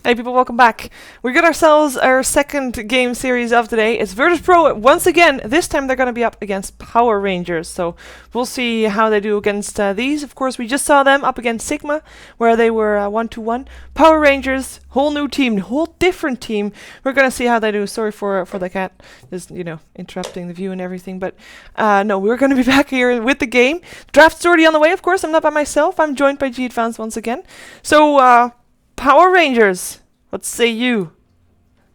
Hey people, welcome back. We got ourselves our second game series of today. It's VirtusPro once again. This time they're going to be up against Power Rangers. So we'll see how they do against these. Of course, we just saw them up against Sigma, where they were 1-1. Power Rangers, whole new team, whole different team. We're going to see how they do. Sorry for the cat, just interrupting the view and everything. But no, we're going to be back here with the game. Draft's already on the way. Of course, I'm not by myself. I'm joined by GAdvance once again. So. Power Rangers, what say you?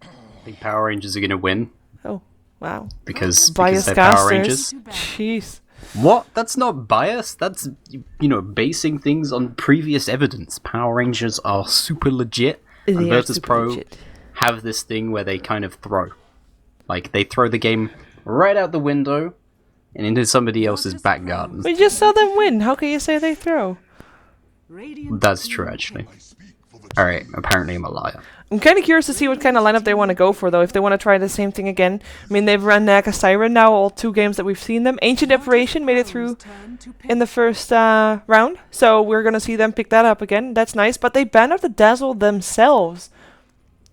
I think Power Rangers are going to win. Oh, wow. Because they're Power Rangers. Jeez. What? That's not bias. That's, basing things on previous evidence. Power Rangers are super legit. And VirtusPro have this thing where they kind of throw. Like, they throw the game right out the window and into somebody else's back garden. We just saw them win. How can you say they throw? That's true, actually. Alright, apparently I'm a liar. I'm kind of curious to see what kind of lineup they want to go for, though, if they want to try the same thing again. I mean, they've run Naga Siren now, all 2 games that we've seen them. Ancient Apparition made it through in the first round, so we're going to see them pick that up again. That's nice, but they banned out the Dazzle themselves,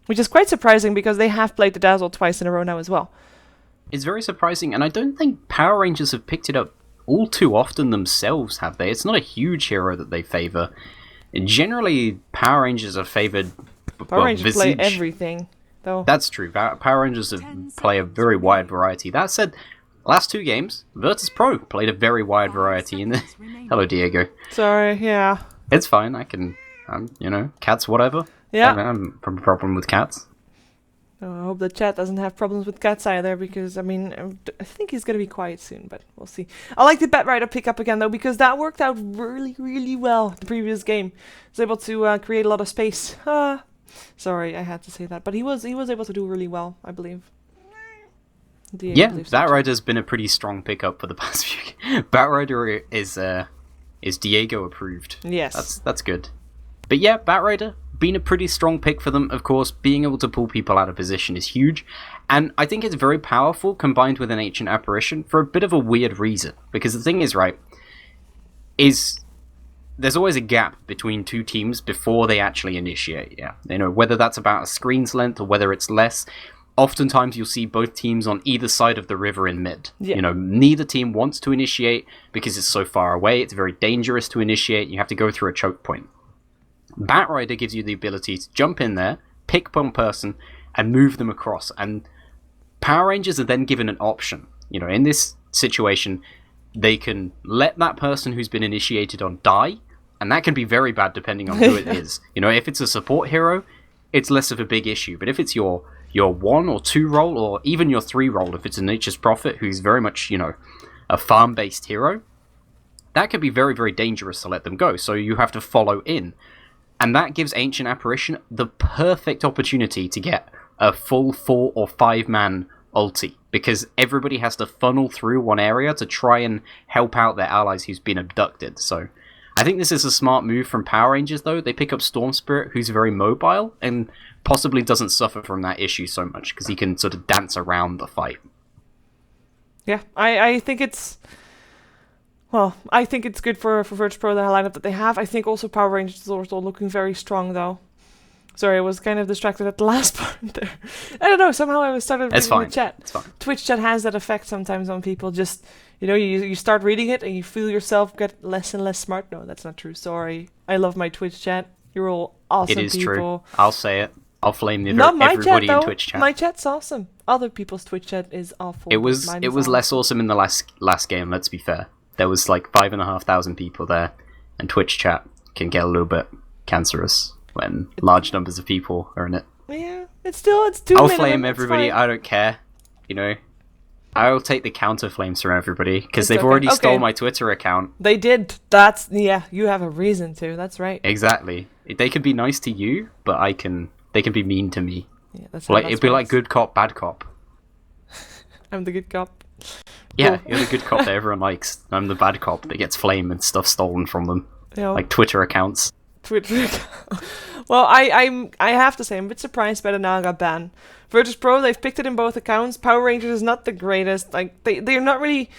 which is quite surprising because they have played the Dazzle twice in a row now as well. It's very surprising, and I don't think Power Rangers have picked it up all too often themselves, have they? It's not a huge hero that they favour. Generally, Power Rangers are favoured. Power Rangers play everything, though. That's true. Power Rangers play a very wide variety. That said, last 2 games, VirtusPro played a very wide variety. Hello, Diego. Sorry, yeah. It's fine. I can, cats, whatever. Yeah. I'm a problem with cats. Oh, I hope the chat doesn't have problems with cats either, because, I mean, I think he's going to be quiet soon, but we'll see. I like the Batrider pickup again, though, because that worked out really, really well the previous game. He was able to create a lot of space. Sorry, I had to say that, but he was able to do really well, I believe. Yeah, Batrider's been a pretty strong pickup for the past few. Batrider is Diego approved. Yes. That's good. But yeah, Batrider, been a pretty strong pick for them, of course. Being able to pull people out of position is huge. And I think it's very powerful combined with an Ancient Apparition for a bit of a weird reason. Because the thing is, there's always a gap between 2 teams before they actually initiate, yeah. Whether that's about a screen's length or whether it's less. Oftentimes you'll see both teams on either side of the river in mid. Yeah. Neither team wants to initiate because it's so far away. It's very dangerous to initiate. You have to go through a choke point. Batrider gives you the ability to jump in there, pick one person, and move them across. And Power Rangers are then given an option. In this situation, they can let that person who's been initiated on die, and that can be very bad depending on who it is. If it's a support hero, it's less of a big issue. But if it's your 1 or 2 role, or even your 3 role, if it's a Nature's Prophet who's very much, a farm-based hero, that could be very, very dangerous to let them go. So you have to follow in. And that gives Ancient Apparition the perfect opportunity to get a full 4 or 5 man ulti, because everybody has to funnel through one area to try and help out their allies who's been abducted. So I think this is a smart move from Power Rangers, though. They pick up Storm Spirit, who's very mobile, and possibly doesn't suffer from that issue so much, because he can sort of dance around the fight. Yeah, I think it's... Well, I think it's good for VirtusPro, the lineup that they have. I think also Power Rangers is also looking very strong, though. Sorry, I was kind of distracted at the last part there. I don't know, somehow I started reading the chat. It's fine. Twitch chat has that effect sometimes on people. Just, you start reading it and you feel yourself get less and less smart. No, that's not true. Sorry. I love my Twitch chat. You're all awesome people. It is true. I'll say it. I'll flame chat, everybody in Twitch chat. My chat's awesome. Other people's Twitch chat is awful. It was less awesome in the last game, let's be fair. There was like 5,500 people there, and Twitch chat can get a little bit cancerous when large numbers of people are in it. Yeah, it's 2 I'll flame everybody, I don't care. I'll take the counter flames from everybody, because they've already stole my Twitter account. They did. You have a reason to, that's right. Exactly. They can be nice to you, but they can be mean to me. Yeah, that's it'd be like good cop, bad cop. I'm the good cop. Yeah, you're the good cop that everyone likes. I'm the bad cop that gets flame and stuff stolen from them. Like Twitter accounts. Well, I have to say, I'm a bit surprised by the Naga ban. VirtusPro, they've picked it in both accounts. Power Rangers is not the greatest. Like, they're not really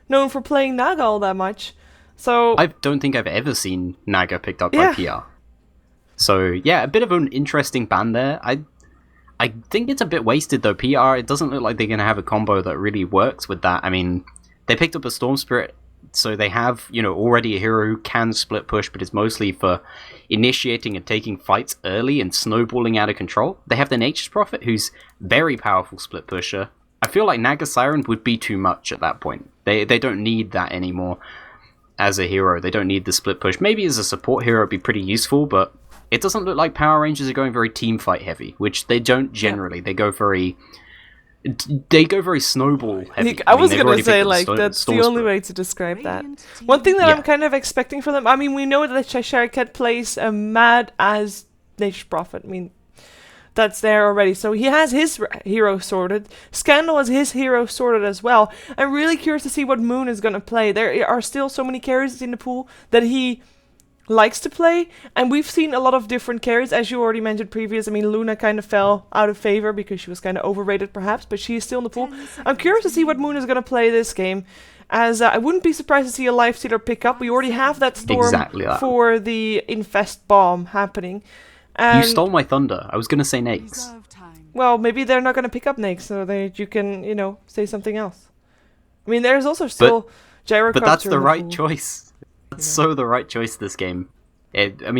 known for playing Naga all that much. So I don't think I've ever seen Naga picked up by PR. So yeah, a bit of an interesting ban there. I think it's a bit wasted though. PR, it doesn't look like they're going to have a combo that really works with that. I mean, they picked up a Storm Spirit, so they have, already a hero who can split push, but it's mostly for initiating and taking fights early and snowballing out of control. They have the Nature's Prophet, who's very powerful split pusher. I feel like Naga Siren would be too much at that point. They don't need that anymore as a hero. They don't need the split push. Maybe as a support hero it'd be pretty useful, but it doesn't look like Power Rangers are going very team fight heavy, which they don't generally. They go very snowball heavy. I was going to say, that's the only way to describe that. One thing that I'm kind of expecting from them, I mean, we know that Cheshire Cat plays mad as Nature's Prophet. I mean, that's there already. So he has his hero sorted. Scandal has his hero sorted as well. I'm really curious to see what Moon is going to play. There are still so many carries in the pool that he likes to play, and we've seen a lot of different carries, as you already mentioned previous. I mean, Luna kind of fell out of favor because she was kind of overrated perhaps, but she is still in the pool. I'm curious to see what Moon is going to play this game, as I wouldn't be surprised to see a Lifestealer pick up. We already have that storm for the Infest Bomb happening. You stole my thunder. I was going to say Nakes. Well, maybe they're not going to pick up Nakes, so that you can, say something else. I mean, there's also still Gyrocopter. But that's the right choice. That's so the right choice this game.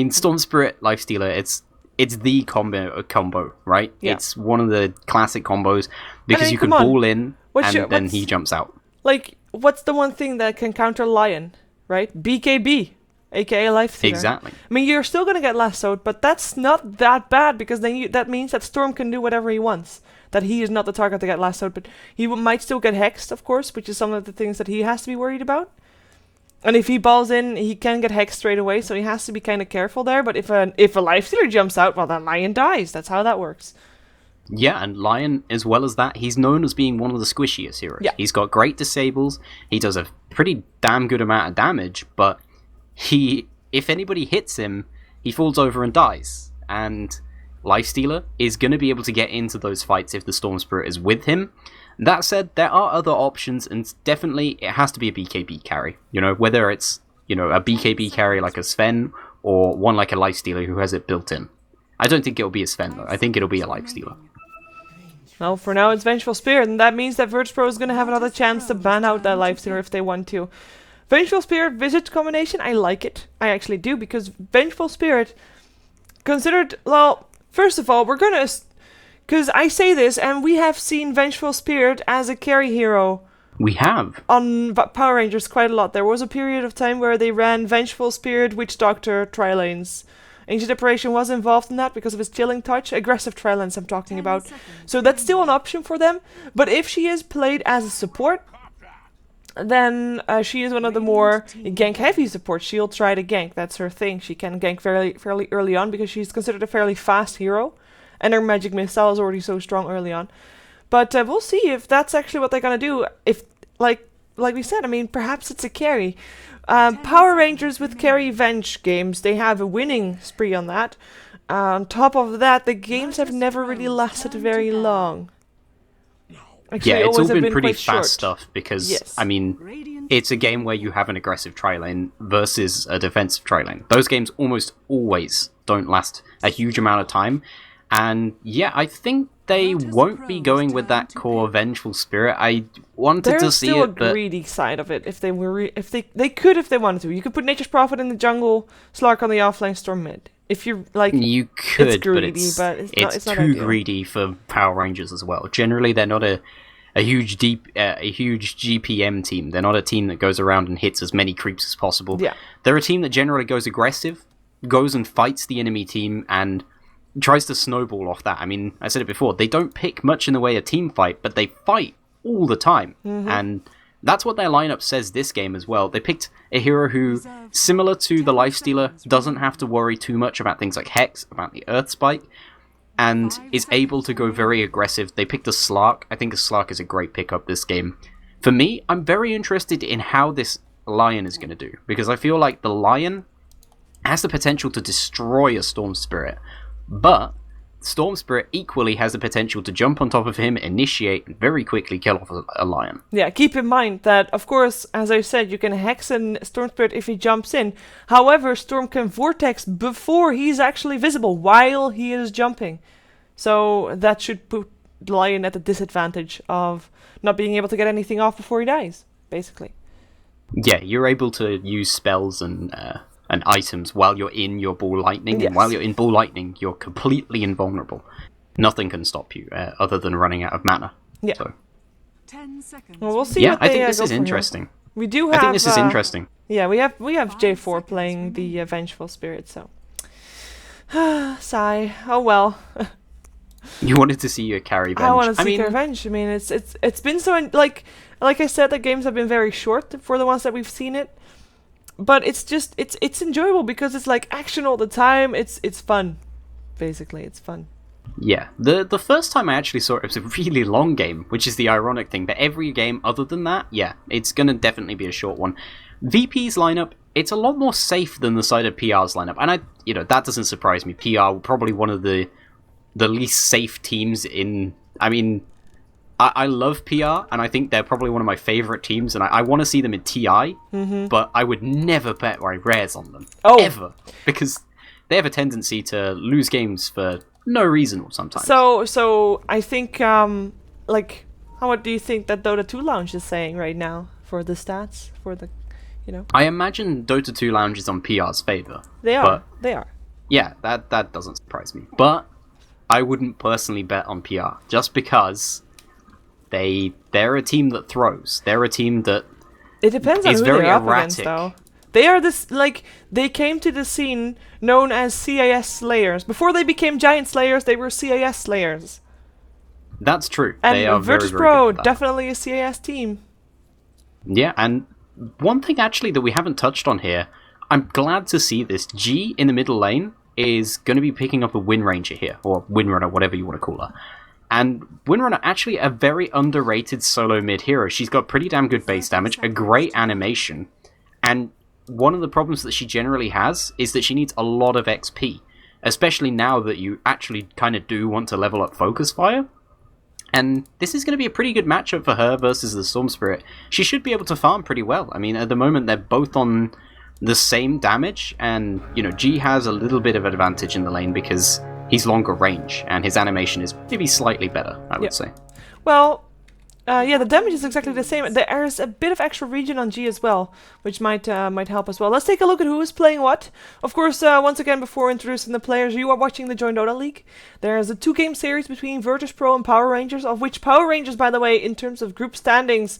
Storm Spirit, Lifestealer, it's the combo, right? Yeah. It's one of the classic combos because you can ball in and then he jumps out. Like, what's the one thing that can counter Lion, right? BKB, aka Lifestealer. Exactly. I mean, you're still going to get lassoed, but that's not that bad because then that means that Storm can do whatever he wants. That he is not the target to get lassoed, but he might still get hexed, of course, which is some of the things that he has to be worried about. And if he balls in, he can get hexed straight away, so he has to be kind of careful there. But if a Lifestealer jumps out, well, then Lion dies. That's how that works. Yeah, and Lion, as well as that, he's known as being one of the squishiest heroes. Yeah. He's got great disables. He does a pretty damn good amount of damage, but if anybody hits him, he falls over and dies. And Lifestealer is going to be able to get into those fights if the Storm Spirit is with him. That said, there are other options, and definitely it has to be a BKB carry. Whether it's, a BKB carry like a Sven, or one like a Lifestealer who has it built in. I don't think it'll be a Sven, though. I think it'll be a Lifestealer. Well, for now it's Vengeful Spirit, and that means that VirtusPro is going to have another chance to ban out that Lifestealer if they want to. Vengeful Spirit Visage combination, I like it. I actually do, because Vengeful Spirit, considered, well, first of all, we're going to... Because I say this, and we have seen Vengeful Spirit as a carry hero. We have. On Power Rangers quite a lot. There was a period of time where they ran Vengeful Spirit, Witch Doctor, Tri-Lanes. Ancient Apparition was involved in that because of his chilling touch. Aggressive Tri-Lanes I'm talking about. So that's still an option for them. But if she is played as a support, then she is one of the more gank-heavy supports. She'll try to gank. That's her thing. She can gank fairly early on because she's considered a fairly fast hero. And her magic missile is already so strong early on. But we'll see if that's actually what they're going to do. If, like we said, I mean, perhaps it's a carry. Power Rangers with carry Venge games, they have a winning spree on that. On top of that, the games have never really lasted very long. Actually, yeah, it's all been pretty fast short stuff because, yes. I mean, it's a game where you have an aggressive tri-lane versus a defensive tri-lane. Those games almost always don't last a huge amount of time. And yeah, I think they won't be going with that core Vengeful Spirit. I wanted to see it, but... There's still a greedy side of it. If they were, they could if they wanted to. You could put Nature's Prophet in the jungle, Slark on the offlane, Storm mid. If you're like, you could, it's greedy, but it's not too ideal. greedy for Power Rangers as well. Generally, they're not a huge GPM team. They're not a team that goes around and hits as many creeps as possible. Yeah. They're a team that generally goes aggressive, goes and fights the enemy team, and tries to snowball off that. I mean, I said it before, they don't pick much in the way of team fight, but they fight all the time. Mm-hmm. And that's what their lineup says this game as well. They picked a hero who, similar to the Lifestealer, doesn't have to worry too much about things like Hex, about the Earth Spike, and is able to go very aggressive. They picked a Slark. I think a Slark is a great pickup this game. For me, I'm very interested in how this Lion is going to do, because I feel like the Lion has the potential to destroy a Storm Spirit. But Storm Spirit equally has the potential to jump on top of him, initiate, and very quickly kill off a Lion. Yeah, keep in mind that, of course, as I said, you can hex a Storm Spirit if he jumps in. However, Storm can Vortex before he's actually visible, while he is jumping. So that should put Lion at a disadvantage of not being able to get anything off before he dies, basically. Yeah, you're able to use spells and items while you're in your Ball Lightning, Yes. and while you're in Ball Lightning, you're completely invulnerable. Nothing can stop you, other than running out of mana. Yeah. So. 10 seconds. Well, we'll see. Yeah, what I they, think this go is for here. interesting. We do have. I think this is interesting. Yeah, we have J4 playing the Vengeful Spirit. So, sigh. Oh well. You wanted to see your carry bench. I want to see revenge. I mean, it's been so like I said, the games have been very short for the ones that we've seen it, but it's enjoyable because it's like action all the time. It's fun, basically. It's fun. Yeah, the first time I actually saw it was a really long game, which is the ironic thing. But every game other than that, yeah, it's gonna definitely be a short one. VP's lineup, it's a lot more safe than the side of PR's lineup, and that doesn't surprise me. PR probably one of the least safe teams in. I mean, I love PR, and I think they're probably one of my favorite teams, and I want to see them in TI, but I would never bet my rares on them. Ever. Because they have a tendency to lose games for no reason sometimes. So I think, what do you think that Dota 2 Lounge is saying right now for the stats? For the, I imagine Dota 2 Lounge is on PR's favor. They are. They are. Yeah, that doesn't surprise me. But I wouldn't personally bet on PR, just because they're a team that throws. They're a team that it depends on who very they're up erratic. against, though. They are they came to the scene known as CIS Slayers. Before they became Giant Slayers, they were CIS Slayers. That's true. And they are very, very good VirtusPro, at that. definitely a CIS team. Yeah, and one thing actually that we haven't touched on here, I'm glad to see this. G in the middle lane is going to be picking up a Wind Ranger here, or Windrunner, whatever you want to call her. And Windrunner, actually a very underrated solo mid hero. She's got pretty damn good base damage, a great animation, and one of the problems that she generally has is that she needs a lot of XP, especially now that you actually kind of do want to level up Focus Fire. And this is going to be a pretty good matchup for her versus the Storm Spirit. She should be able to farm pretty well. I mean, at the moment, they're both on the same damage, and, G has a little bit of advantage in the lane because he's longer range, and his animation is maybe slightly better, I would say. Well, the damage is exactly the same. There's a bit of extra regen on G as well, which might help as well. Let's take a look at who is playing what. Of course, once again, before introducing the players, you are watching the joinDota League. There's a 2-game series between VirtusPro and Power Rangers, of which Power Rangers, by the way, in terms of group standings,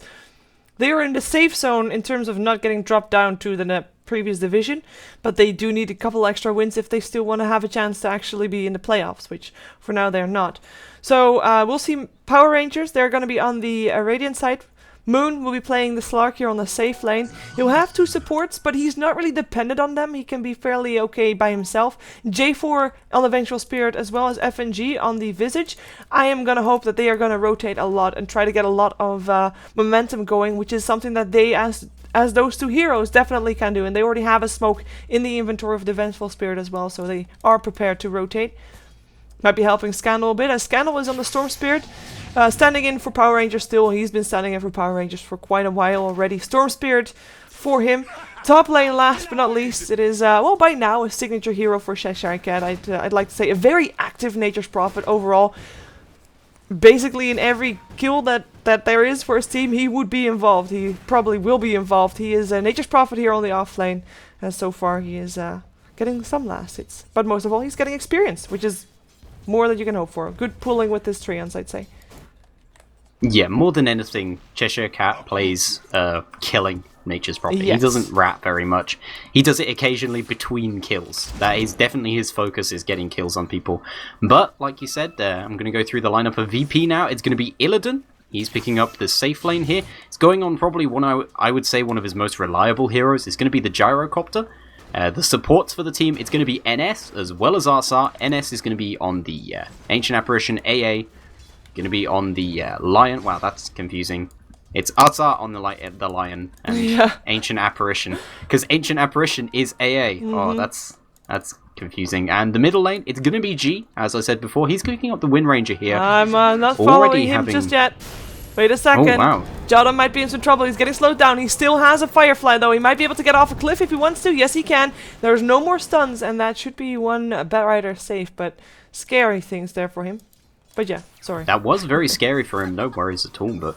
they are in the safe zone in terms of not getting dropped down to the previous division, but they do need a couple extra wins if they still want to have a chance to actually be in the playoffs, which for now they're not. So we'll see Power Rangers. They're going to be on the Radiant side. Moon will be playing the Slark here on the safe lane. He'll have 2 supports, but he's not really dependent on them. He can be fairly okay by himself. J4 on the Vengeful Spirit, as well as FNG on the Visage. I am going to hope that they are going to rotate a lot and try to get a lot of momentum going, which is something that they, as those 2 heroes, definitely can do. And they already have a smoke in the inventory of the Vengeful Spirit as well, so they are prepared to rotate. Might be helping Scandal a bit, as Scandal is on the Storm Spirit. Standing in for Power Rangers still. He's been standing in for Power Rangers for quite a while already. Storm Spirit for him. Top lane, last but not least, it is, by now, a signature hero for Cheshire Cat. I'd like to say a very active Nature's Prophet overall. Basically, in every kill that there is for his team, he would be involved. He probably will be involved. He is a Nature's Prophet here on the off lane. And so far, he is getting some last hits. But most of all, he's getting experience, which is more than you can hope for. Good pulling with his treants, I'd say. Yeah, more than anything, Cheshire Cat plays killing Nature's Prophet. Yes. He doesn't rap very much. He does it occasionally between kills. That is definitely his focus, is getting kills on people. But, like you said, I'm going to go through the lineup of VP now. It's going to be Illidan. He's picking up the safe lane here. It's going on probably I would say one of his most reliable heroes. It's going to be the Gyrocopter. The supports for the team, it's going to be NS as well as RSR. NS is going to be on the Ancient Apparition. AA going to be on the Lion. Wow, that's confusing. It's RSR on the Lion and Ancient Apparition. Because Ancient Apparition is AA. Oh, that's confusing. And the middle lane, it's going to be G, as I said before. He's cooking up the Wind Ranger here. I'm not following him just yet. Wait a second. Oh, wow. Jotun might be in some trouble. He's getting slowed down. He still has a Firefly, though. He might be able to get off a cliff if he wants to. Yes, he can. There's no more stuns, and that should be one Batrider safe, but scary things there for him. But yeah, sorry. That was very scary for him. No worries at all, but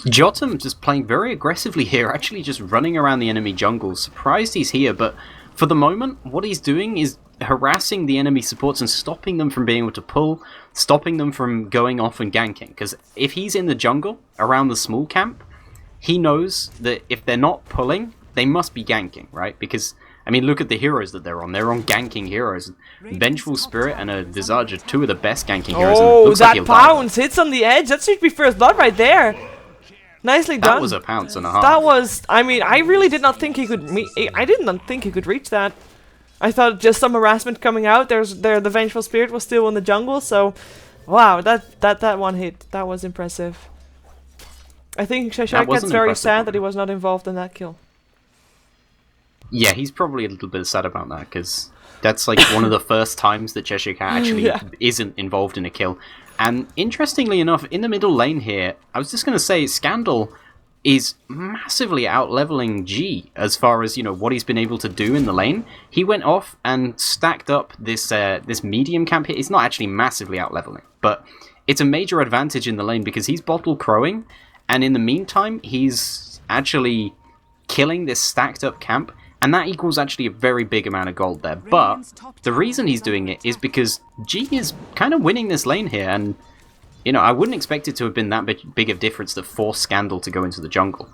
Jotun just playing very aggressively here, actually just running around the enemy jungle. Surprised he's here, but for the moment, what he's doing is harassing the enemy supports and stopping them from being able to pull, stopping them from going off and ganking. Because if he's in the jungle, around the small camp, he knows that if they're not pulling, they must be ganking, right? Because, I mean, look at the heroes that they're on. They're on ganking heroes. Vengeful Spirit and a Visage are two of the best ganking heroes. Oh, that pounce hits on the edge. That should be first blood right there. Nicely done. That was a pounce and a half. That was, I mean, I really did not think he could I did not think he could reach that. I thought just some harassment coming out. The Vengeful Spirit was still in the jungle, so wow, that one hit. That was impressive. I think Shashak gets very sad that he was not involved in that kill. Yeah, he's probably a little bit sad about that, because that's like one of the first times that Cheshire Cat actually isn't involved in a kill. And interestingly enough, in the middle lane here, I was just going to say, Scandal is massively out-leveling G as far as, you know, what he's been able to do in the lane. He went off and stacked up this this medium camp here. It's not actually massively out-leveling, but it's a major advantage in the lane because he's bottle crowing, and in the meantime, he's actually killing this stacked-up camp, and that equals actually a very big amount of gold there. But the reason he's doing it is because G is kind of winning this lane here, and you know, I wouldn't expect it to have been that big of difference that forced Scandal to go into the jungle.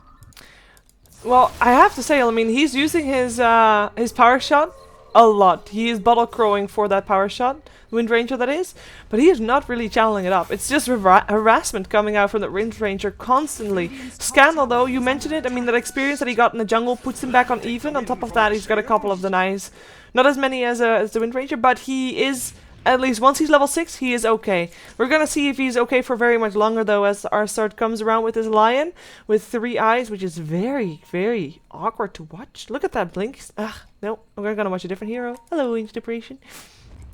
Well, I have to say, I mean, he's using his power shot a lot. He is bottle crowing for that power shot, Wind Ranger that is, but he is not really channeling it up. It's just harassment coming out from the Wind Ranger constantly. Scandal, though, you mentioned it. I mean, that experience that he got in the jungle puts him back on even. On top of that, he's got a couple of denies. Not as many as the Wind Ranger, but he is... At least once he's level 6, he is okay. We're gonna see if he's okay for very much longer, though, as our start comes around with his lion with 3 eyes, which is very, very awkward to watch. Look at that blink. Ah, no, we're gonna watch a different hero. Hello, Ancient Depression.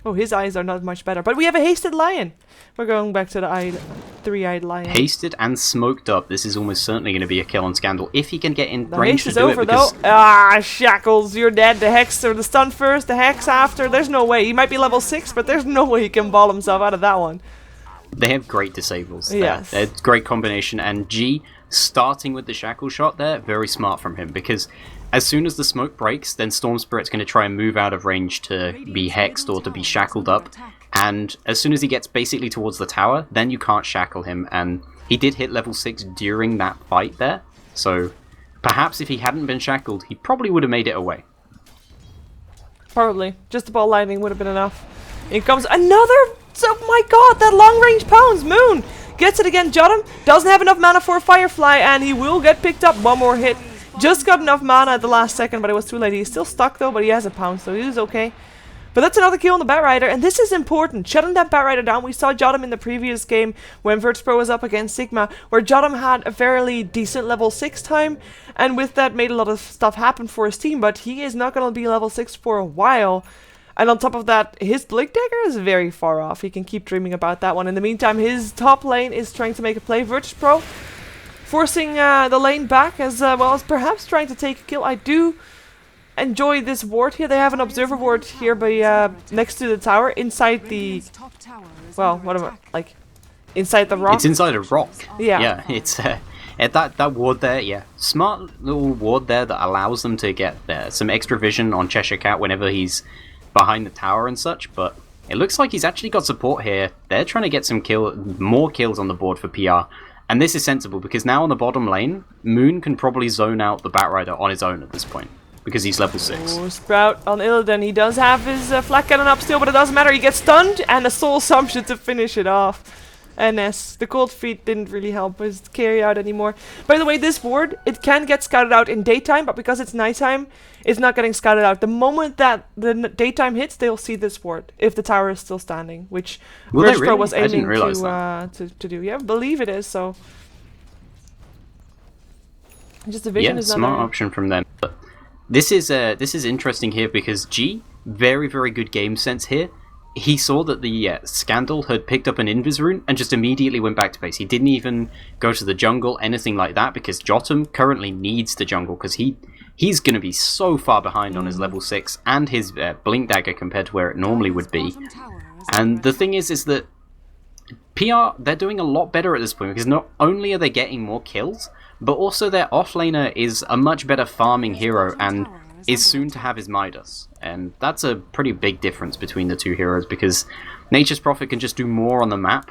Oh, his eyes are not much better. But we have a hasted lion. We're going back to the 3-eyed lion. Hasted and smoked up. This is almost certainly going to be a kill on Scandal if he can get in range to do over, it. Because ah, Shackles, you're dead. The Hex or the stun first, the Hex after. There's no way. He might be level 6, but there's no way he can ball himself out of that one. They have great disables there. Yes. They're a great combination. And G, starting with the shackle shot there, very smart from him. Because as soon as the smoke breaks, then Storm Spirit's going to try and move out of range to be hexed or to be shackled up. And as soon as he gets basically towards the tower, then you can't shackle him. And he did hit level 6 during that fight there. So perhaps if he hadn't been shackled, he probably would have made it away. Probably. Just the ball lightning would have been enough. In comes another... Oh my god, that long range pounds! Moon! Gets it again, Jotum. Doesn't have enough mana for a Firefly, and he will get picked up. One more hit. Just got enough mana at the last second, but it was too late. He's still stuck though, but he has a pounce, so he's okay. But that's another kill on the Batrider, and this is important. Shutting that Batrider down. We saw Jotum in the previous game when VirtusPro was up against Sigma, where Jotum had a fairly decent level 6 time, and with that made a lot of stuff happen for his team, but he is not going to be level 6 for a while. And on top of that, his Blink Dagger is very far off. He can keep dreaming about that one. In the meantime, his top lane is trying to make a play. VirtusPro forcing the lane back as well as perhaps trying to take a kill. I do enjoy this ward here. They have an observer ward here by next to the tower, inside the... Well, what am I... Like, inside the rock? It's inside a rock. Yeah. Yeah, it's... that ward there, yeah. Smart little ward there that allows them to get some extra vision on Cheshire Cat whenever he's behind the tower and such, but it looks like he's actually got support here. They're trying to get some more kills on the board for PR, and this is sensible because now on the bottom lane, Moon can probably zone out the Batrider on his own at this point because he's level 6. Oh, Sprout on Illidan. He does have his flak cannon up still, but it doesn't matter. He gets stunned and a soul assumption to finish it off. NS. The cold feet didn't really help his carry out anymore. By the way, this ward, it can get scouted out in daytime, but because it's nighttime, it's not getting scouted out. The moment that the daytime hits, they'll see this ward, if the tower is still standing, which VirtusPro was aiming to do. Yeah, I believe it is, so... Just the vision is not smart option from them. But this is interesting here because G very, very good game sense here. He saw that the Scandal had picked up an Invis rune and just immediately went back to base. He didn't even go to the jungle, anything like that, because Jotum currently needs the jungle, because he's going to be so far behind on his level 6 and his Blink Dagger compared to where it normally would be. And the thing is that PR, they're doing a lot better at this point, because not only are they getting more kills, but also their offlaner is a much better farming hero and is soon to have his Midas. And that's a pretty big difference between the two heroes, because Nature's Prophet can just do more on the map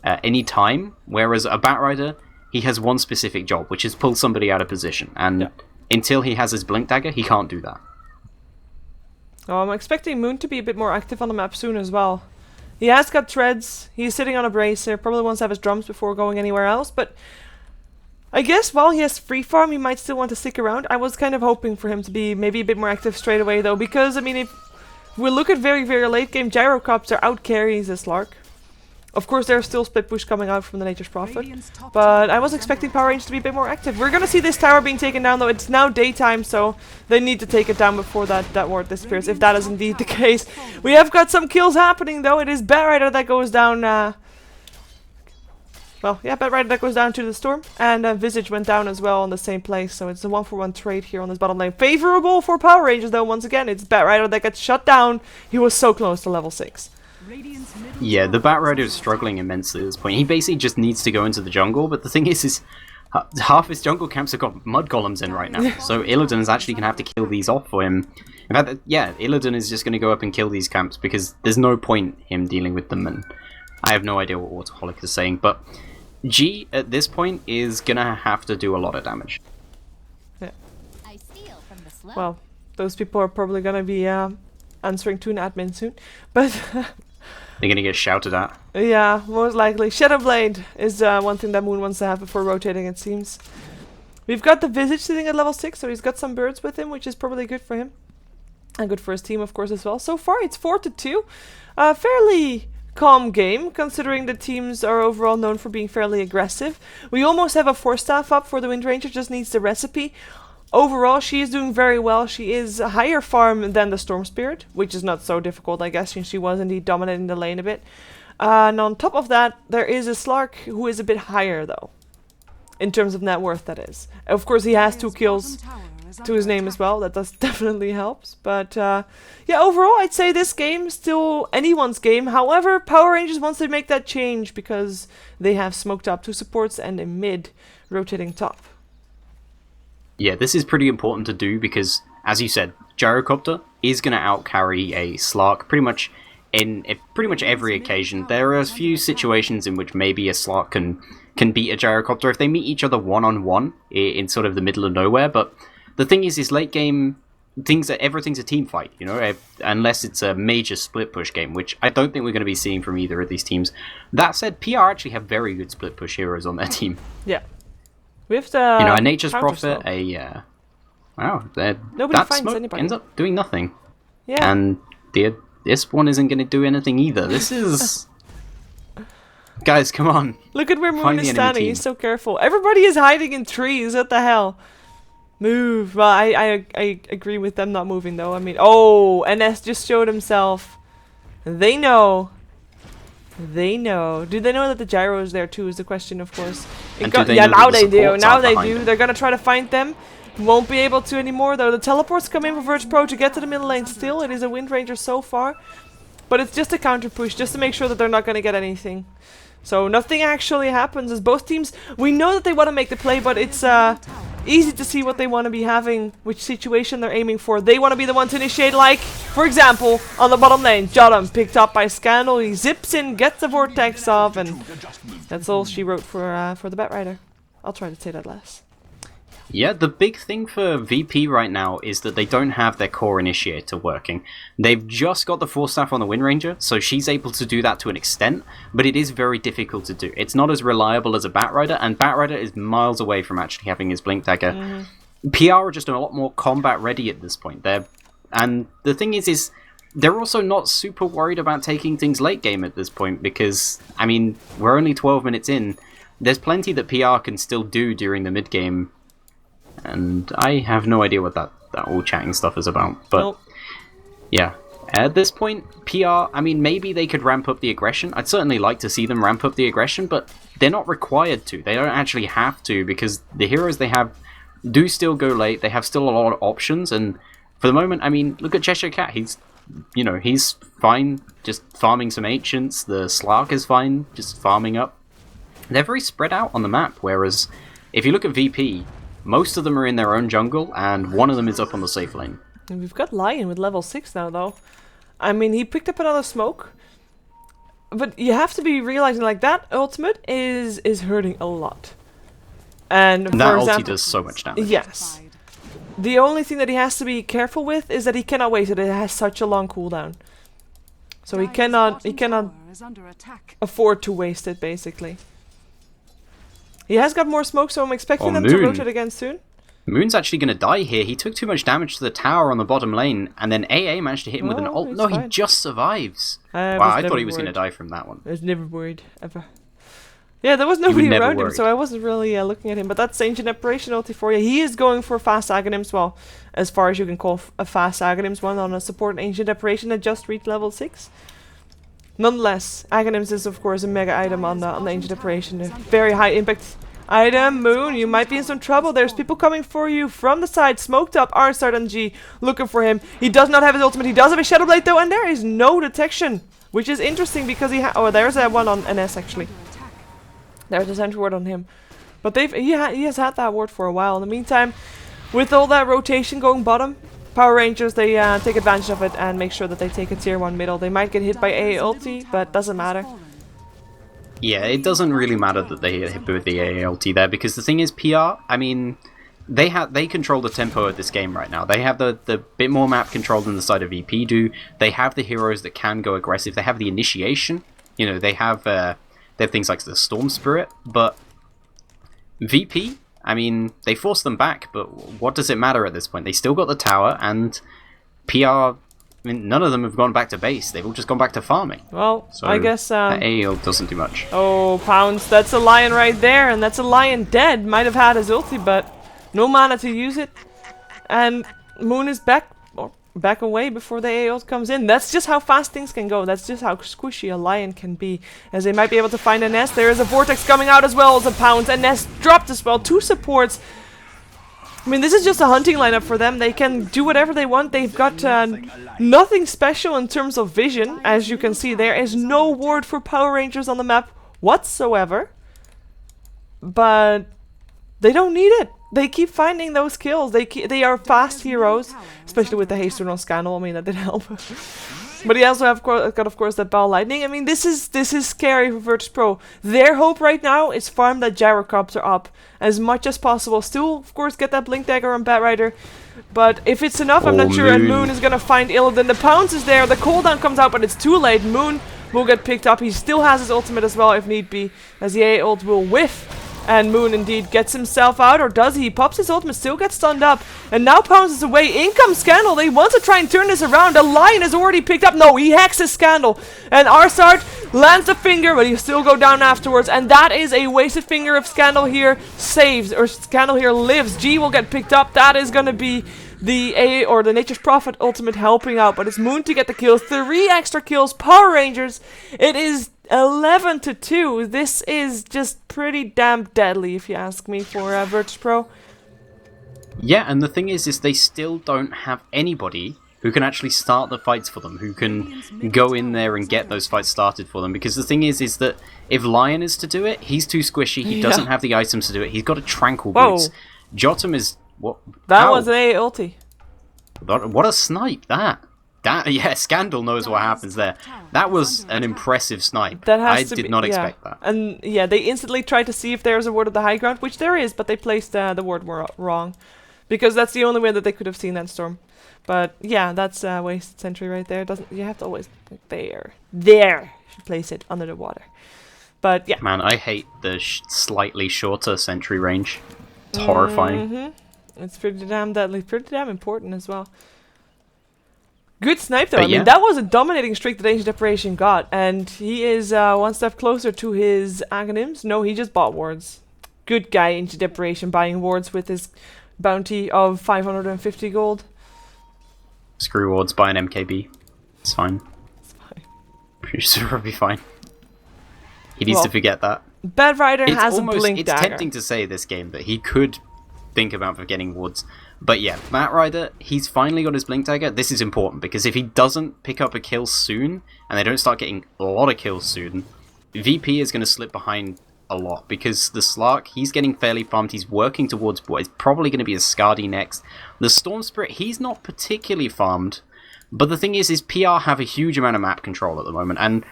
at any time, whereas a Batrider, he has one specific job, which is pull somebody out of position. And until he has his Blink Dagger, he can't do that. Oh, I'm expecting Moon to be a bit more active on the map soon as well. He has got treads, he's sitting on a bracer, probably wants to have his drums before going anywhere else, but I guess while he has free farm, he might still want to stick around. I was kind of hoping for him to be maybe a bit more active straight away though, because I mean, if we look at very, very late game, Gyrocopter out carries this Slark. Of course, there's still split push coming out from the Nature's Prophet, but I was expecting Power Rangers to be a bit more active. We're gonna see this tower being taken down though. It's now daytime, so they need to take it down before that ward disappears, if that is indeed the case. We have got some kills happening though. It is Batrider that goes down, Batrider that goes down to the Storm, and Visage went down as well on the same place, so it's a 1-for-1 trade here on this bottom lane. Favorable for Power Rangers though, once again. It's Batrider that gets shut down. He was so close to level 6. Yeah, the Batrider is struggling immensely at this point. He basically just needs to go into the jungle, but the thing is half his jungle camps have got mud golems in right now, so Illidan is actually going to have to kill these off for him. In fact, yeah, Illidan is just going to go up and kill these camps, because there's no point him dealing with them, and I have no idea what Waterholic is saying, but G, at this point, is going to have to do a lot of damage. Yeah. Well, those people are probably going to be answering to an admin soon, but they're going to get shouted at. Yeah, most likely. Shadowblade is one thing that Moon wants to have before rotating, it seems. We've got the Visage sitting at level 6, so he's got some birds with him, which is probably good for him. And good for his team, of course, as well. So far, it's 4-2. Fairly calm game, considering the teams are overall known for being fairly aggressive. We almost have a 4-staff up for the Wind Ranger, just needs the recipe. Overall, she is doing very well. She is a higher farm than the Storm Spirit, which is not so difficult, I guess, since she was indeed dominating the lane a bit. And on top of that, there is a Slark who is a bit higher, though. In terms of net worth, that is. Of course, he has 2 kills to his name as well. That does definitely helps. But, yeah, overall, I'd say this game is still anyone's game. However, Power Rangers wants to make that change because they have smoked up 2 supports and a mid rotating top. Yeah, this is pretty important to do because, as you said, Gyrocopter is going to outcarry a Slark pretty much in pretty much every occasion. There are a few situations in which maybe a Slark can beat a Gyrocopter if they meet each other one-on-one in sort of the middle of nowhere, but the thing is late game, everything's a team fight, you know, unless it's a major split push game, which I don't think we're going to be seeing from either of these teams. That said, PR actually have very good split push heroes on their team. Yeah. With the a Nature's Prophet, wow, that smoke anybody. ends up doing nothing. Yeah. And this one isn't going to do anything either. This is... Guys, come on. Look at where Moon is standing. He's so careful. Everybody is hiding in trees. What the hell? Move. Well, I agree with them not moving, though. I mean, oh, NS just showed himself. They know. They know. Do they know that the gyro is there too? Is the question, of course. Yeah, now they do. Now they do. They're gonna try to find them. Won't be able to anymore though. The teleports come in for VirtusPro to get to the middle lane. Still, it is a Wind Ranger so far, but it's just a counter push, just to make sure that they're not gonna get anything. So nothing actually happens as both teams. We know that they want to make the play, but it's easy to see what they want to be having, which situation they're aiming for. They want to be the one to initiate, like, for example, on the bottom lane, Jotum picked up by Scandal. He zips in, gets the vortex off, and that's all she wrote for the Batrider. I'll try to say that less. Yeah, the big thing for VP right now is that they don't have their core initiator working. They've just got the 4-staff on the Wind Ranger, so she's able to do that to an extent, but it is very difficult to do. It's not as reliable as a Batrider, and Batrider is miles away from actually having his Blink Dagger. PR are just a lot more combat ready at this point. And the thing is they're also not super worried about taking things late game at this point, because, I mean, we're only 12 minutes in. There's plenty that PR can still do during the mid-game. And I have no idea what that all chatting stuff is about. But, yeah. At this point, PR, I mean, maybe they could ramp up the aggression. I'd certainly like to see them ramp up the aggression, but they're not required to. They don't actually have to, because the heroes they have do still go late. They have still a lot of options, and for the moment, I mean, look at Cheshire Cat. He's fine just farming some Ancients. The Slark is fine just farming up. They're very spread out on the map, whereas if you look at VP, most of them are in their own jungle, and one of them is up on the safe lane. And we've got Lion with level 6 now, though. I mean, he picked up another smoke, but you have to be realizing, like, that ultimate is hurting a lot. And for that example, ulti does so much damage. Yes. The only thing that he has to be careful with is that he cannot waste it. It has such a long cooldown. So he cannot afford to waste it, basically. He has got more smoke, so I'm expecting them to rotate again soon. Moon's actually going to die here. He took too much damage to the tower on the bottom lane, and then AA managed to hit him with an ult. No, he just survives. Wow, I thought he was going to die from that one. I was never worried, ever. Yeah, there was nobody around him, so I wasn't really looking at him. But that's Ancient Apparition ulti for you. He is going for fast Aghanims, well, as far as you can call a fast Aghanims one on a support Ancient Apparition that just reached level 6. Nonetheless, Aghanims is of course a mega item on the Ancient Apparition. A very high impact item. Moon, you might be in some trouble. There's people coming for you from the side. Smoked up Rstart and G looking for him. He does not have his ultimate. He does have a Shadow Blade though, and there is no detection. Which is interesting because there's a one on NS actually. There's a sentry ward on him. But he has had that ward for a while. In the meantime, with all that rotation going bottom, Power Rangers, they take advantage of it and make sure that they take a tier 1 middle. They might get hit by AA ulti, but doesn't matter. Yeah, it doesn't really matter that they get hit with the AA ulti there, because the thing is, PR, I mean, they control the tempo of this game right now. They have the bit more map control than the side of VP do. They have the heroes that can go aggressive. They have the initiation. You know, they have things like the Storm Spirit, but VP, I mean, they force them back, but what does it matter at this point? They still got the tower, and PR, I mean, none of them have gone back to base. They've all just gone back to farming. Well, so I guess AA doesn't do much. Oh, Pounce, that's a Lion right there, and that's a Lion dead. Might have had his ulti, but no mana to use it. And Moon is back away before the AA ult comes in. That's just how fast things can go. That's just how squishy a Lion can be. As they might be able to find a nest. There is a Vortex coming out as well as a Pounce. And nest dropped as well. 2 supports. I mean, this is just a hunting lineup for them. They can do whatever they want. They've got nothing special in terms of vision. As you can see, there is no ward for Power Rangers on the map whatsoever. But they don't need it. They keep finding those kills. They are fast heroes, especially with the haste on Scandal. I mean, that did help. But he also got, of course, that Ball Lightning. I mean, this is scary for VirtusPro. Their hope right now is farm that Gyrocopter up as much as possible. Still, of course, get that Blink Dagger on Batrider. But if it's enough, I'm not sure. And Moon is gonna find Illidan. The Pounce is there. The cooldown comes out, but it's too late. Moon will get picked up. He still has his ultimate as well, if need be, as the AA ult will whiff. And Moon indeed gets himself out, or does he? He pops his ultimate, still gets stunned up. And now pounces away. In comes Scandal. They want to try and turn this around. The Lion is already picked up. No, he hacks his Scandal. And Rstart lands a finger, but he still go down afterwards. And that is a wasted finger if Scandal here saves, or Scandal here lives. G will get picked up. That is going to be the A or the Nature's Prophet ultimate helping out. But it's Moon to get the kills. 3 extra kills. Power Rangers. It is 11-2. This is just pretty damn deadly, if you ask me, for VirtusPro. Yeah, and the thing is they still don't have anybody who can actually start the fights for them, who can go in there and get those fights started for them. Because the thing is that if Lion is to do it, he's too squishy. He doesn't have the items to do it. He's got a Tranquil Boots. Jotum is what? That was an A ulti. What a snipe that! Yeah, Scandal knows what happens there. That was an impressive snipe. I did not expect that. And yeah, they instantly tried to see if there's a ward of the high ground, which there is, but they placed the ward wrong. Because that's the only way that they could have seen that storm. But yeah, that's wasted sentry right there. You have to always there. You should place it under the water. But yeah. Man, I hate the slightly shorter sentry range. It's horrifying. It's pretty damn deadly, pretty damn important as well. Good snipe though. I mean, that was a dominating streak that Ancient Apparition got, and he is one step closer to his Aghanims. No, he just bought wards. Good guy, Ancient Apparition, buying wards with his bounty of 550 gold. Screw wards, buy an MKB. It's fine. It's fine. Pretty sure it'll be fine. He needs to forget that. Bad Rider has a blink It's dagger. tempting to say this game that he could think about forgetting Woods. But yeah, Matt Rider, he's finally got his blink dagger. This is important because if he doesn't pick up a kill soon, and they don't start getting a lot of kills soon, VP is going to slip behind a lot because the Slark, he's getting fairly farmed. He's working towards what is probably going to be a Skadi next. The Storm Spirit, he's not particularly farmed, but the thing is PR have a huge amount of map control at the moment, and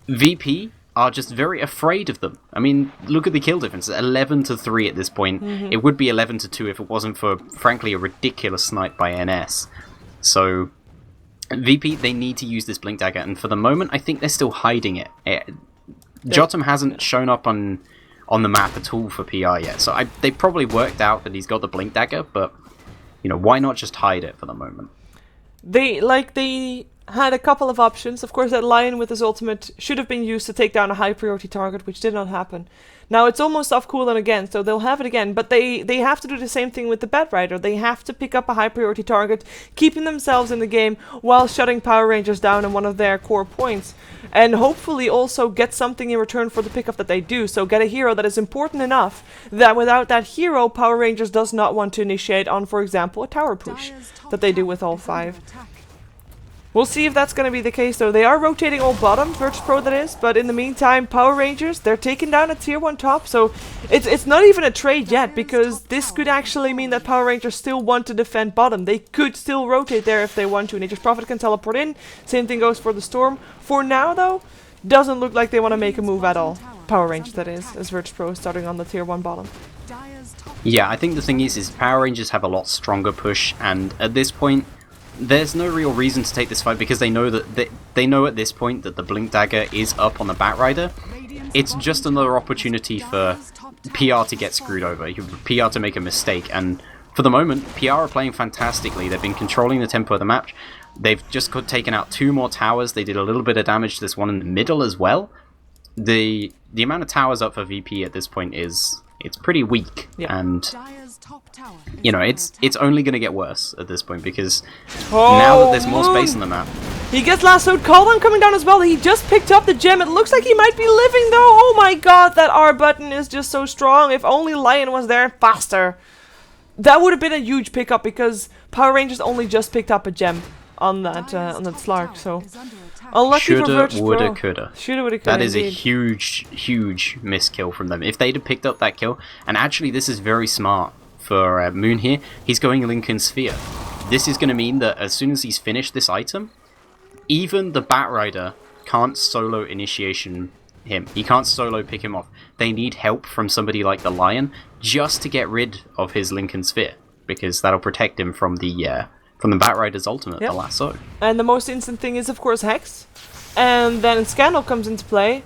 VP are just very afraid of them. I mean, look at the kill difference, 11-3 at this point. It would be 11-2 if it wasn't for, frankly, a ridiculous snipe by NS. So, VP, they need to use this blink dagger, and for the moment, I think they're still hiding it. Jotum hasn't shown up on the map at all for PR yet, so they probably worked out that he's got the blink dagger, but, you know, why not just hide it for the moment? They had a couple of options. Of course, that Lion with his ultimate should have been used to take down a high priority target, which did not happen. Now it's almost off cooldown again, so they'll have it again, but they have to do the same thing with the Bad Rider. They have to pick up a high priority target, keeping themselves in the game while shutting Power Rangers down in one of their core points. And hopefully also get something in return for the pickup that they do. So get a hero that is important enough that without that hero, Power Rangers does not want to initiate on, for example, a tower push that they do with all 5. We'll see if that's going to be the case, though. They are rotating all bottom, VirtusPro that is, but in the meantime, Power Rangers, they're taking down a tier 1 top, so it's not even a trade yet, because this could actually mean that Power Rangers still want to defend bottom. They could still rotate there if they want to. Nature's Prophet can teleport in, same thing goes for the Storm. For now, though, doesn't look like they want to make a move at all. Power Rangers, that is, as VirtusPro starting on the tier 1 bottom. Yeah, I think the thing is Power Rangers have a lot stronger push, and at this point, there's no real reason to take this fight because they know that they know at this point that the blink dagger is up on the Bat Rider. It's just another opportunity for PR to get screwed over, PR to make a mistake, and for the moment, PR are playing fantastically. They've been controlling the tempo of the match. They've just taken out 2 more towers. They did a little bit of damage to this one in the middle as well. The amount of towers up for VP at this point it's pretty weak, and you know, it's only going to get worse at this point because now that there's more space on the map. He gets lassoed. Colin coming down as well. He just picked up the gem. It looks like he might be living though. Oh my god, that R button is just so strong. If only Lion was there faster. That would have been a huge pickup because Power Rangers only just picked up a gem on that Slark. So unlucky for VirtusPro. Woulda, coulda. Shoulda, woulda, coulda. That is a huge miskill from them. If they'd have picked up that kill, and actually this is very smart for Moon here, he's going Lincoln Sphere. This is going to mean that as soon as he's finished this item, even the Bat Rider can't solo initiation him. He can't solo pick him off. They need help from somebody like the Lion just to get rid of his Lincoln Sphere, because that'll protect him from the Bat Rider's ultimate, the lasso. And the most instant thing is, of course, Hex. And then Scandal comes into play.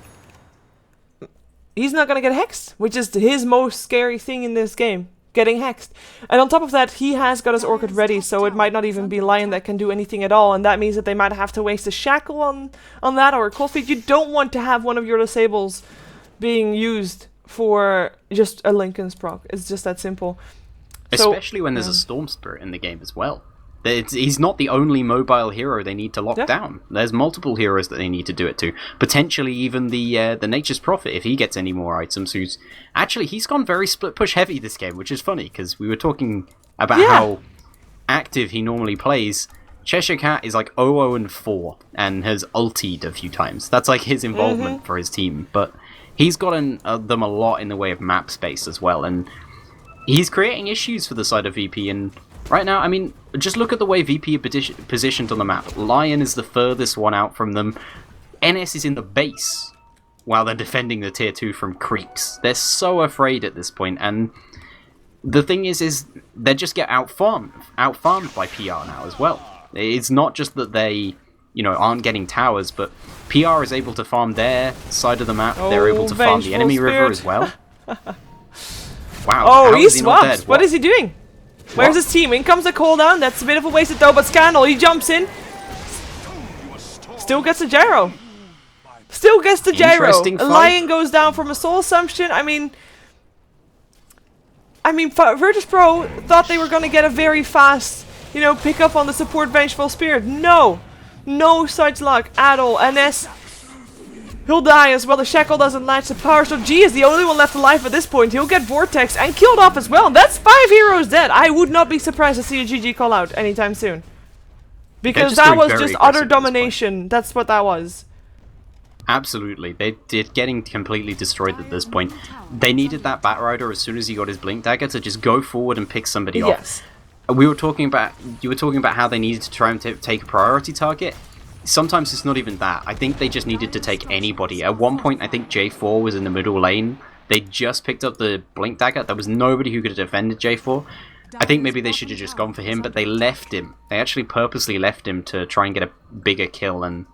He's not going to get hexed, which is his most scary thing in this game. Getting hexed. And on top of that, he has got his Orchid ready, so it might not even be Lion that can do anything at all, and that means that they might have to waste a Shackle on that, or a Cold Feet. You don't want to have one of your disables being used for just a Lincoln's proc. It's just that simple. Especially when there's a Storm Spirit in the game as well. He's not the only mobile hero they need to lock down. There's multiple heroes that they need to do it to. Potentially even the Nature's Prophet, if he gets any more items. He's gone very split push heavy this game, which is funny, because we were talking about how active he normally plays. Cheshire Cat is like 0-0-4 and has ultied a few times. That's like his involvement for his team. But he's gotten them a lot in the way of map space as well. And he's creating issues for the side of VP, and right now, I mean, just look at the way VP are positioned on the map. Lion is the furthest one out from them. NS is in the base while they're defending the tier 2 from creeps. They're so afraid at this point, and the thing is they just get outfarmed by PR now as well. It's not just that they, aren't getting towers, but PR is able to farm their side of the map. They're able to farm the enemy river as well. Wow. Oh, he swaps. What is he doing? Where's his team? In comes the cooldown. That's a bit of a wasted though, but Scandal, he jumps in. Still gets the gyro. Still gets the gyro. A Lion goes down from a soul assumption. I mean, VirtusPro thought they were going to get a very fast, pick up on the support Vengeful Spirit. No. No such luck at all. NS, he'll die as well. The Shackle doesn't latch the power, so G is the only one left alive at this point. He'll get Vortex and killed off as well. That's 5 heroes dead. I would not be surprised to see a GG call out anytime soon. Because that was just utter domination. That's what that was. Absolutely. They're getting completely destroyed at this point. They needed that Batrider as soon as he got his Blink Dagger to just go forward and pick somebody off. You were talking about how they needed to try and take a priority target. Sometimes it's not even that. I think they just needed to take anybody. At one point, I think J4 was in the middle lane. They just picked up the Blink Dagger. There was nobody who could have defended J4. I think maybe they should have just gone for him, but they left him. They actually purposely left him to try and get a bigger kill. And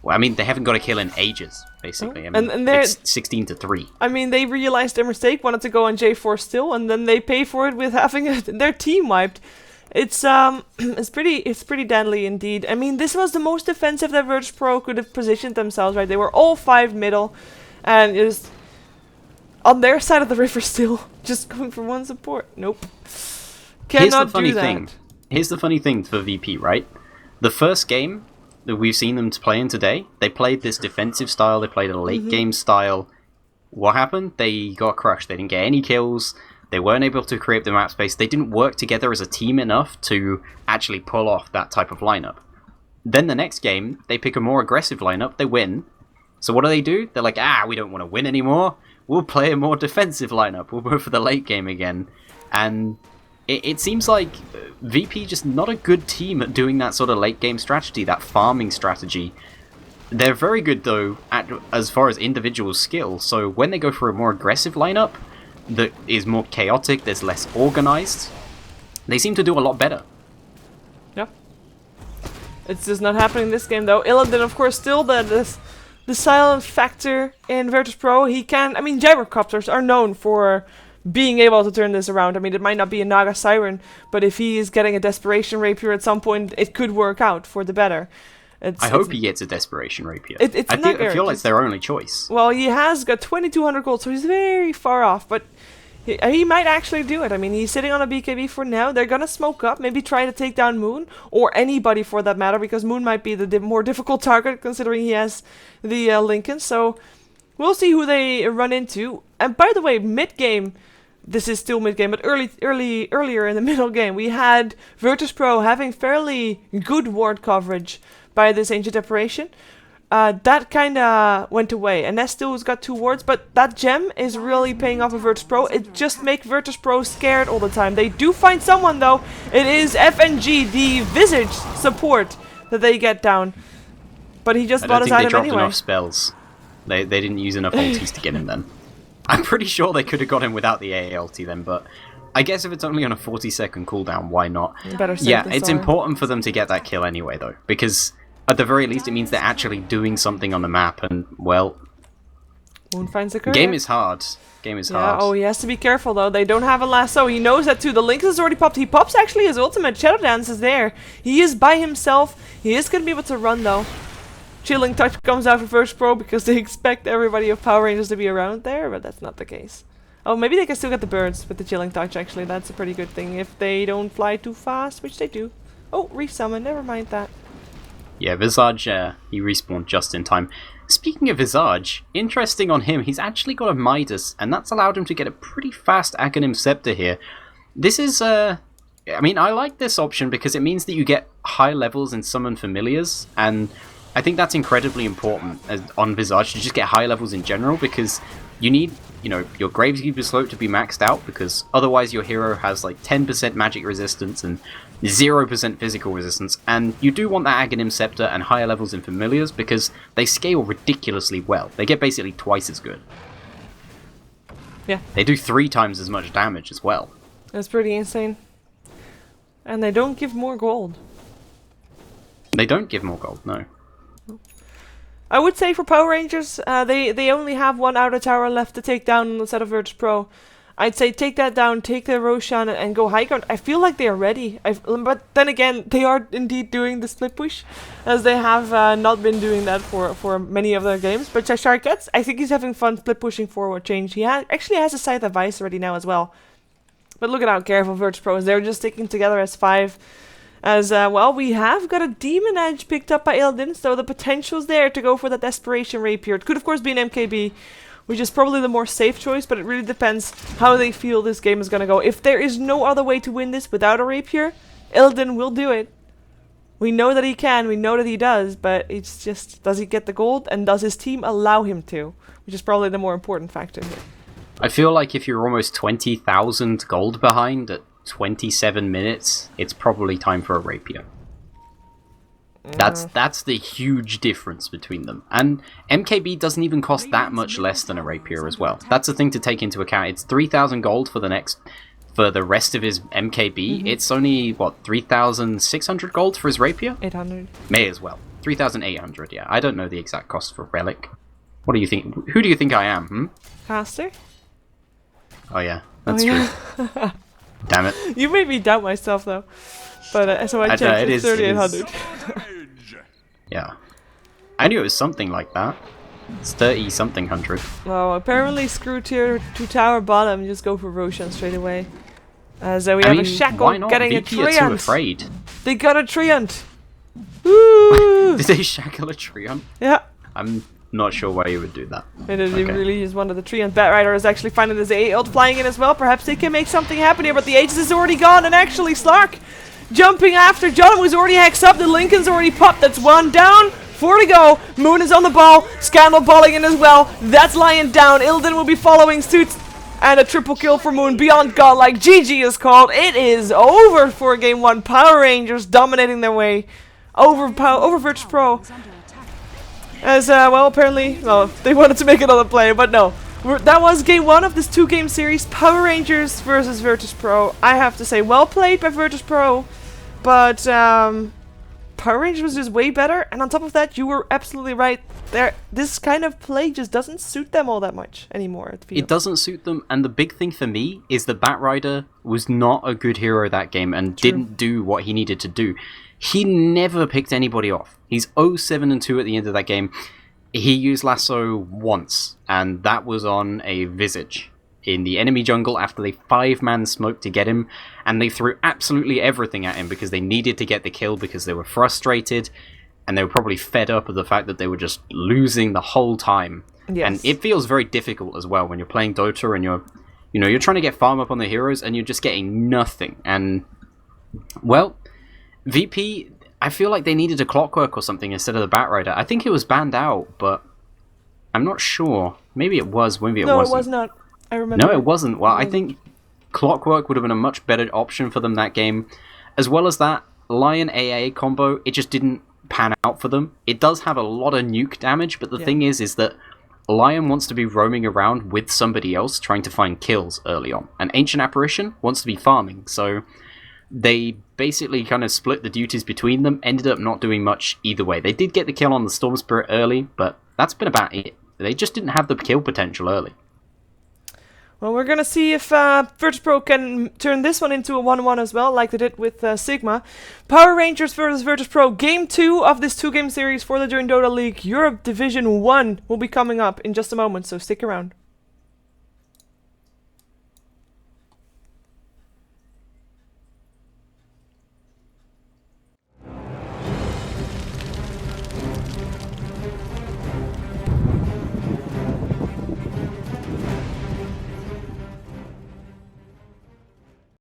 well, I mean, they haven't got a kill in ages, basically. I mean, and it's 16-3. I mean, they realized their mistake, wanted to go on J4 still, and then they pay for it with having their team wiped. It's pretty deadly indeed. I mean, this was the most defensive that VirtusPro could have positioned themselves, right? They were all 5 middle, and it was on their side of the river still, just going for one support. Nope. Cannot do that. Here's the funny thing for VP, right? The first game that we've seen them play in today, they played this defensive style, they played a late game style. What happened? They got crushed. They didn't get any kills. They weren't able to create the map space. They didn't work together as a team enough to actually pull off that type of lineup. Then the next game, they pick a more aggressive lineup. They win. So what do? They're like, we don't want to win anymore. We'll play a more defensive lineup. We'll go for the late game again. And it seems like VP just not a good team at doing that sort of late game strategy, that farming strategy. They're very good, though, as far as individual skill. So when they go for a more aggressive lineup that is more chaotic, there's less organized, they seem to do a lot better. Yeah. It's just not happening in this game, though. Illidan, of course, still the silent factor in VirtusPro. He can... I mean, gyrocopters are known for being able to turn this around. I mean, it might not be a Naga Siren, but if he is getting a Desperation Rapier at some point, it could work out for the better. I hope he gets a Desperation Rapier. I feel like it's their only choice. Well, he has got 2200 gold, so he's very far off, but he might actually do it. I mean, he's sitting on a BKB for now. They're gonna smoke up, maybe try to take down Moon, or anybody for that matter, because Moon might be the more difficult target, considering he has the Lincoln, so we'll see who they run into. And by the way, mid-game, this is still mid-game, but earlier in the middle game, we had VirtusPro having fairly good ward coverage by this Ancient Apparition. That kind of went away, and Nestil's got 2 wards, but that gem is really paying off of VirtusPro. It just makes VirtusPro scared all the time. They do find someone, though. It is FNG, the Visage support that they get down. But he just bought us out of anyway. They dropped enough spells. They didn't use enough ultis to get him then. I'm pretty sure they could have got him without the AA ulti then, but I guess if it's only on a 40-second cooldown, why not? Yeah, it's important for them to get that kill anyway, though, because at the very least it means they're actually doing something on the map, and, well, Moon finds the courier. Game is hard. Hard. Oh, he has to be careful, though. They don't have a lasso. He knows that, too. The Lynx has already popped. He pops, actually, his ultimate. Shadow Dance is there. He is by himself. He is going to be able to run, though. Chilling Touch comes out for VirtusPro because they expect everybody of Power Rangers to be around there, but that's not the case. Oh, maybe they can still get the birds with the Chilling Touch, actually. That's a pretty good thing if they don't fly too fast, which they do. Oh, resummon. Never mind that. Yeah, Visage, he respawned just in time. Speaking of Visage, interesting on him, he's actually got a Midas, and that's allowed him to get a pretty fast Aghanim Scepter here. This is, I mean, I like this option because it means that you get high levels in Summon Familiars, and I think that's incredibly important on Visage to just get high levels in general, because you need, your Gravekeeper Slope to be maxed out, because otherwise your hero has like 10% magic resistance and 0% physical resistance, and you do want that Aghanim Scepter and higher levels in Familiars because they scale ridiculously well. They get basically twice as good. Yeah. They do 3 times as much damage as well. That's pretty insane. And they don't give more gold. They don't give more gold, no. I would say for Power Rangers, they only have 1 outer tower left to take down on the set of VirtusPro. I'd say take that down, take the Roshan, and go high ground. I feel like they are ready. But then again, they are indeed doing the split push, as they have not been doing that for many of their games. But Cheshire Cats, I think he's having fun split pushing forward change. He actually has a Scythe of Ice already now as well. But look at how careful VirtusPro is. They're just sticking together as 5. As well, we have got a Demon Edge picked up by Ilden, so the potential's there to go for that Desperation Rapier. It could of course be an MKB, which is probably the more safe choice, but it really depends how they feel this game is going to go. If there is no other way to win this without a Rapier, Ilden will do it. We know that he can, we know that he does, but it's just, does he get the gold, and does his team allow him to? Which is probably the more important factor here. I feel like if you're almost 20,000 gold behind at 27 minutes, it's probably time for a Rapier. That's the huge difference between them. And MKB doesn't even cost that much less than a Rapier as well. That's the thing to take into account. It's 3,000 gold for the rest of his MKB. It's only, what, 3,600 gold for his Rapier? 800. May as well. 3,800, yeah. I don't know the exact cost for Relic. What do you think? Who do you think I am, Caster? Oh yeah, that's true. Damn it. You made me doubt myself though. But so I checked, it's 3,800. Yeah. I knew it was something like that. It's 30-something hundred. Well, apparently screw tier to tower bottom, just go for Roshan straight away. As we have a Shackle getting a Treant. Too afraid. They got a Treant! Woo! Did they Shackle a Treant? Yeah. I'm not sure why you would do that. It is really is one of the Treant. Batrider is actually finding his A ult flying in as well. Perhaps they can make something happen here, but the Aegis is already gone, and actually Slark jumping after John, who's already hexed up. The Lincoln's already popped. That's one down. 4 to go. Moon is on the ball. Scandal balling in as well. That's Lion down. Ilden will be following suit. And a triple kill for Moon. Beyond godlike. GG is called. It is over for game 1. Power Rangers dominating their way over VirtusPro. As, well, apparently, well, they wanted to make another play, but no. That was game 1 of this 2-game series. Power Rangers versus VirtusPro. I have to say, well played by VirtusPro. But, Power Rangers was just way better, and on top of that, you were absolutely right. This kind of play just doesn't suit them all that much anymore. It doesn't suit them, and the big thing for me is that Batrider was not a good hero that game and didn't do what he needed to do. He never picked anybody off. He's 0-7-2 at the end of that game. He used Lasso once, and that was on a Visage in the enemy jungle after they 5-man smoked to get him, and they threw absolutely everything at him because they needed to get the kill because they were frustrated, and they were probably fed up of the fact that they were just losing the whole time. Yes. And it feels very difficult as well when you're playing Dota and you're trying to get farm up on the heroes and you're just getting nothing. And, well, VP, I feel like they needed a Clockwork or something instead of the Batrider. I think it was banned out, but I'm not sure. Maybe it was, maybe it wasn't. No, it was not. I remember. No, it wasn't. Well, I think Clockwork would have been a much better option for them that game. As well as that, Lion AA combo, it just didn't pan out for them. It does have a lot of nuke damage, but the thing is that Lion wants to be roaming around with somebody else trying to find kills early on. And Ancient Apparition wants to be farming, so they basically kind of split the duties between them, ended up not doing much either way. They did get the kill on the Storm Spirit early, but that's been about it. They just didn't have the kill potential early. Well, we're gonna see if VirtusPro can turn this one into a 1-1 as well, like they did with Sigma. Power Rangers versus VirtusPro. Game 2 of this 2-game series for the joinDota League Europe Division 1 will be coming up in just a moment, so stick around.